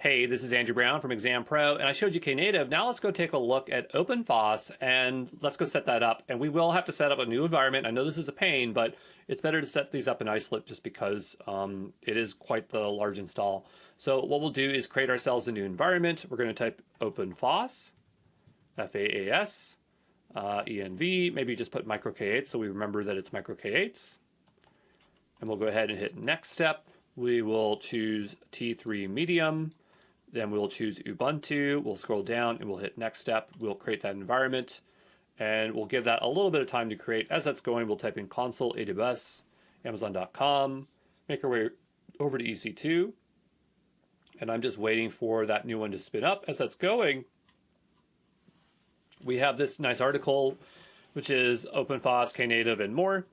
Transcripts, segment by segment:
Hey, this is Andrew Brown from Exam Pro, and I showed you Knative. Now let's go take a look at OpenFaaS, and let's go set that up. And we will have to set up a new environment. I know this is a pain, but it's better to set these up in isolate just because it is quite the large install. So what we'll do is create ourselves a new environment. We're going to type OpenFaaS, F-A-A-S, ENV. Maybe just put micro K8 so we remember that it's micro K8s. And we'll go ahead and hit next step. We will choose T3 medium. Then we'll choose Ubuntu. We'll scroll down and we'll hit next step. We'll create that environment and we'll give that a little bit of time to create. As that's going, we'll type in console, AWS, Amazon.com, make our way over to EC2. And I'm just waiting for that new one to spin up. As that's going, we have this nice article, which is OpenFaaS, Knative, and more.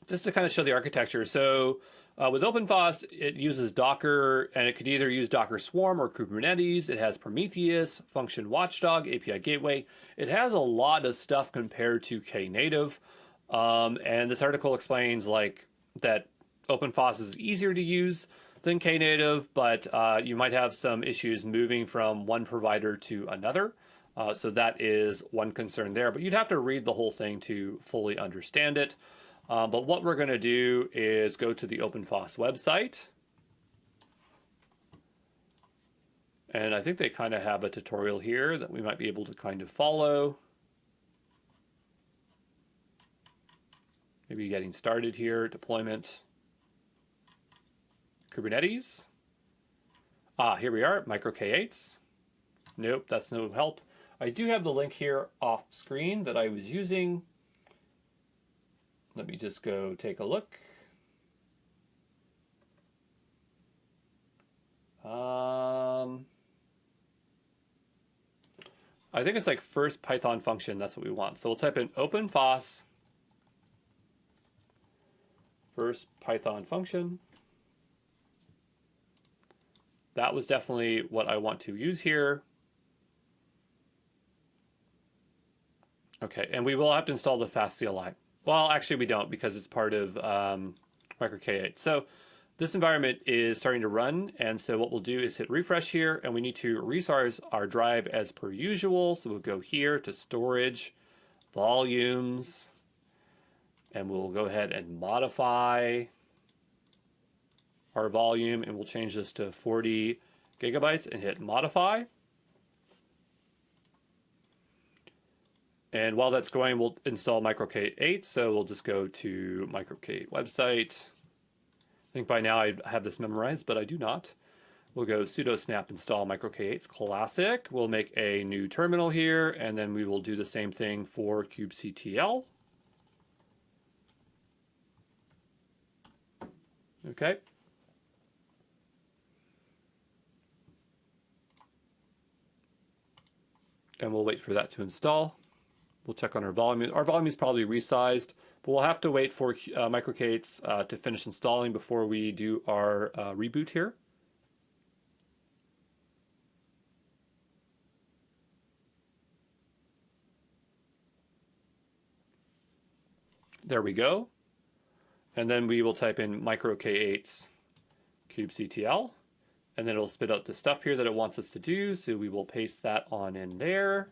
Just to kind of show the architecture. So with OpenFaaS, it uses Docker, and it could either use Docker Swarm or Kubernetes. It has Prometheus, Function Watchdog, API Gateway. It has a lot of stuff compared to Knative. And this article explains like that OpenFaaS is easier to use than Knative, but you might have some issues moving from one provider to another. So that is one concern there, but you'd have to read the whole thing to fully understand it. But what we're going to do is go to the OpenFaaS website. And I think they kind of have a tutorial here that we might be able to kind of follow. Maybe getting started here, deployment, Kubernetes. Here we are, micro K8s. Nope, that's no help. I do have the link here off screen that I was using. Let me just go take a look. I think it's like first Python function. That's what we want. So we'll type in OpenFaaS first Python function. That was definitely what I want to use here. Okay, and we will have to install the fast CLI. Well, actually we don't because it's part of micro K8. So this environment is starting to run. And so what we'll do is hit refresh here and we need to resize our drive as per usual. So we'll go here to storage, volumes, and we'll go ahead and modify our volume and we'll change this to 40 gigabytes and hit modify. And while that's going, we'll install micro K8. So we'll just go to micro K8 website. I think by now I have this memorized, but I do not. We'll go sudo snap install micro K8s classic. We'll make a new terminal here, and then we will do the same thing for kubectl. Okay. And we'll wait for that to install. We'll check on our volume. Our volume is probably resized, but we'll have to wait for micro K8s to finish installing before we do our reboot here. There we go. And then we will type in micro K8s kubectl, and then it'll spit out the stuff here that it wants us to do. So we will paste that on in there.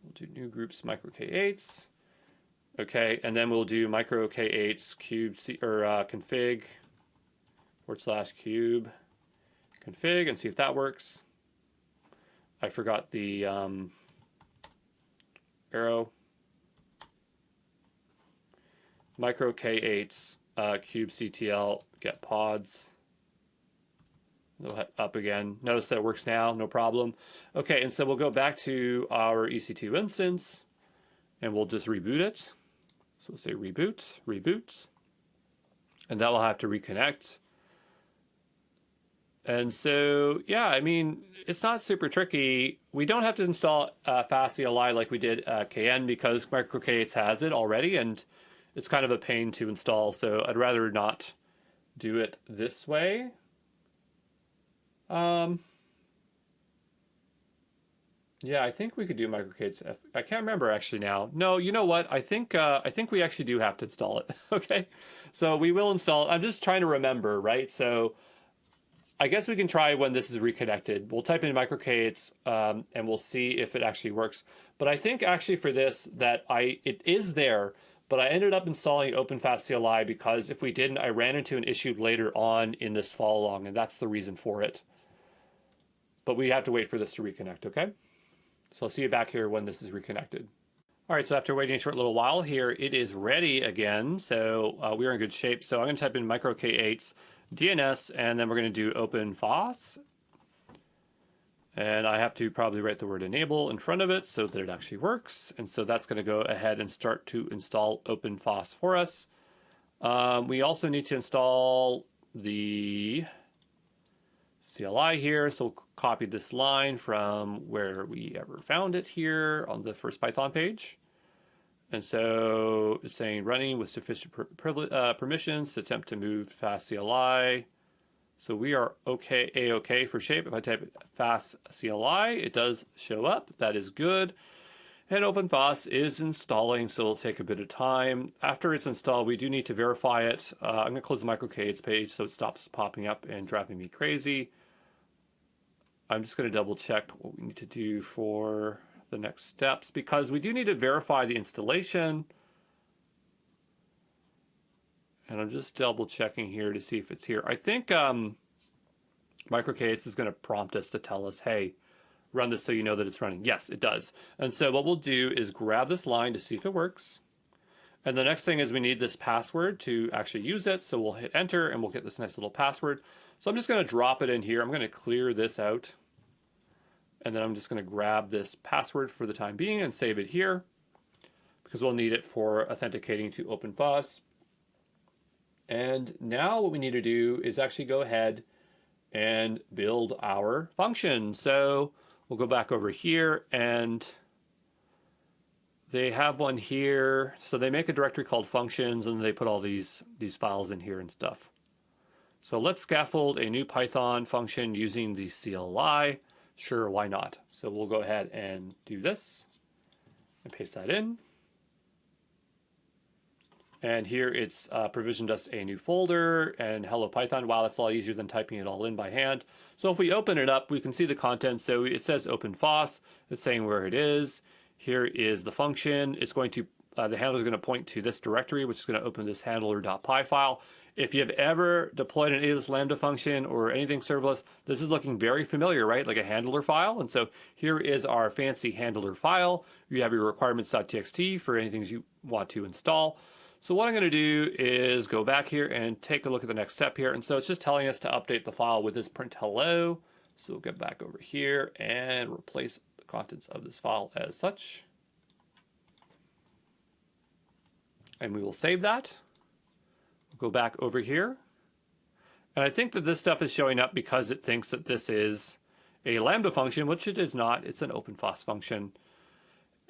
We'll do new groups micro K8s. Okay, and then we'll do micro K8s config /cube config and see if that works. I forgot the arrow. Micro K8s kubectl get pods. Up again. Notice that it works now, no problem. Okay, and so we'll go back to our EC2 instance and we'll just reboot it. So we'll say reboot, reboot, and that will have to reconnect. And so, yeah, I mean, it's not super tricky. We don't have to install fast CLI like we did KN because micro K8s has it already, and it's kind of a pain to install. So I'd rather not do it this way. Yeah, I think we could do micro K8s. I can't remember actually now. No, you know what? I think we actually do have to install it. Okay, so we will install it. I'm just trying to remember, right? So I guess we can try when this is reconnected. We'll type in microK8s and we'll see if it actually works. But I think actually for this that it is there, but I ended up installing OpenFaaS CLI because if we didn't, I ran into an issue later on in this follow along, and that's the reason for it. But we have to wait for this to reconnect, okay? So I'll see you back here when this is reconnected. All right, so after waiting a short little while here, it is ready again. So we're in good shape. So I'm going to type in microK8s DNS, and then we're going to do OpenFaaS. And I have to probably write the word enable in front of it so that it actually works. And so that's going to go ahead and start to install OpenFaaS for us. We also need to install the CLI here. So we'll copy this line from where we ever found it here on the first Python page. And so it's saying running with sufficient permissions to attempt to move FaaS CLI. So we are okay, A-OK for shape. If I type FaaS CLI, it does show up. That is good. And OpenFaaS is installing, so it'll take a bit of time. After it's installed, we do need to verify it. I'm going to close the microK8s page so it stops popping up and driving me crazy. I'm just going to double check what we need to do for the next steps because we do need to verify the installation. And I'm just double checking here to see if it's here. I think microK8s is going to prompt us to tell us, hey, run this so you know that it's running. Yes, it does. And so what we'll do is grab this line to see if it works. And the next thing is we need this password to actually use it. So we'll hit enter and we'll get this nice little password. So I'm just going to drop it in here. I'm going to clear this out. And then I'm just going to grab this password for the time being and save it here because we'll need it for authenticating to OpenFaaS. And now what we need to do is actually go ahead and build our function. So we'll go back over here and they have one here. So they make a directory called functions and they put all these files in here and stuff. So let's scaffold a new Python function using the CLI. Sure, why not? So we'll go ahead and do this and paste that in. And here it's provisioned us a new folder and hello Python. Wow, that's a lot easier than typing it all in by hand. So if we open it up, we can see the contents. So it says OpenFaaS. It's saying where it is. Here is the function. It's going to, the handler is going to point to this directory, which is going to open this handler.py file. If you've ever deployed an AWS Lambda function or anything serverless, this is looking very familiar, right? Like a handler file. And so here is our fancy handler file. You have your requirements.txt for anything you want to install. So what I'm going to do is go back here and take a look at the next step here. And so it's just telling us to update the file with this print hello. So we'll get back over here and replace the contents of this file as such. And we will save that. We'll go back over here. And I think that this stuff is showing up because it thinks that this is a Lambda function, which it is not. It's an OpenFaaS function.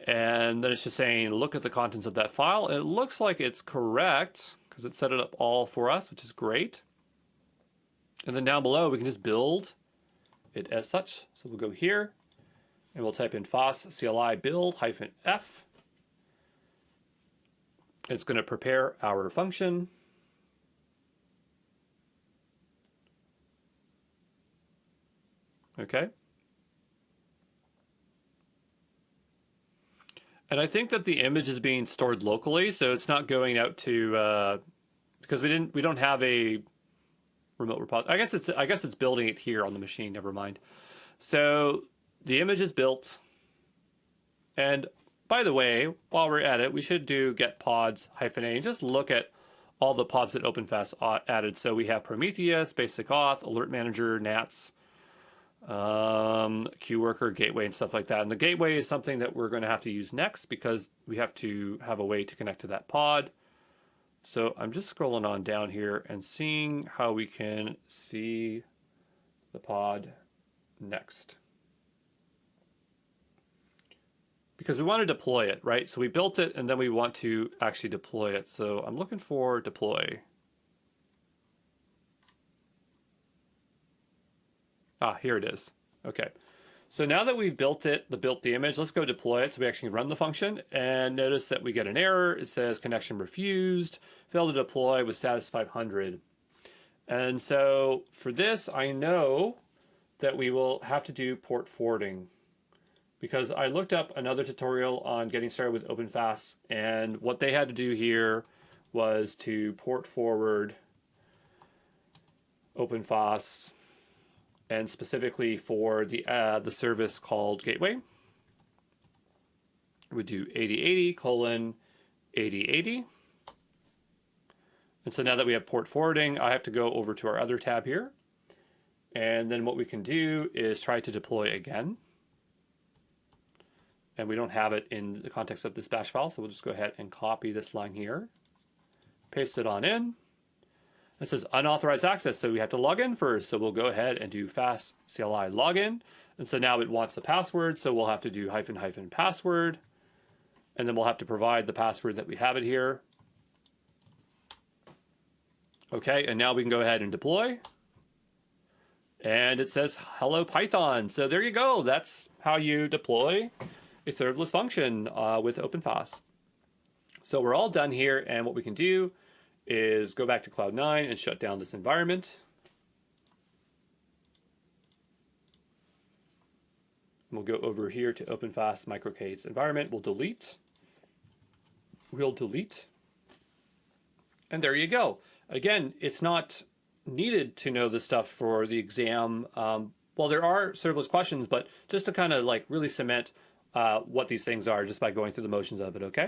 And then it's just saying, look at the contents of that file. And it looks like it's correct because it set it up all for us, which is great. And then down below, we can just build it as such. So we'll go here and we'll type in FaaS CLI build -f. It's going to prepare our function. Okay. And I think that the image is being stored locally, so it's not going out to because we don't have a remote repository. I guess it's building it here on the machine. Never mind. So the image is built, and by the way, while we're at it, we should do get pods -a and just look at all the pods that OpenFaaS added. So we have Prometheus, Basic Auth, Alert Manager, Nats, queue worker, gateway, and stuff like that. And the gateway is something that we're going to have to use next because we have to have a way to connect to that pod. So I'm just scrolling on down here and seeing how we can see the pod next. Because we want to deploy it, right? So we built it and then we want to actually deploy it. So I'm looking for deploy. Ah, here it is. Okay. So now that we've built the image, let's go deploy it. So we actually run the function and notice that we get an error. It says connection refused, failed to deploy with status 500. And so for this, I know that we will have to do port forwarding, because I looked up another tutorial on getting started with OpenFaaS, and what they had to do here was to port forward OpenFaaS, and specifically for the service called Gateway. We do 8080:8080. And so now that we have port forwarding, I have to go over to our other tab here. And then what we can do is try to deploy again. And we don't have it in the context of this bash file, so we'll just go ahead and copy this line here, paste it on in. It says unauthorized access, so we have to log in first. So we'll go ahead and do fast CLI login. And so now it wants the password, so we'll have to do -- password. And then we'll have to provide the password that we have it here. Okay, and now we can go ahead and deploy. And it says, hello Python. So there you go. That's how you deploy a serverless function with OpenFaaS. So we're all done here, and what we can do is go back to Cloud9 and shut down this environment. We'll go over here to OpenFaaS microK8's environment. We'll delete. And there you go. Again, it's not needed to know this stuff for the exam. Well, there are serverless questions, but just to kind of like really cement what these things are just by going through the motions of it, okay?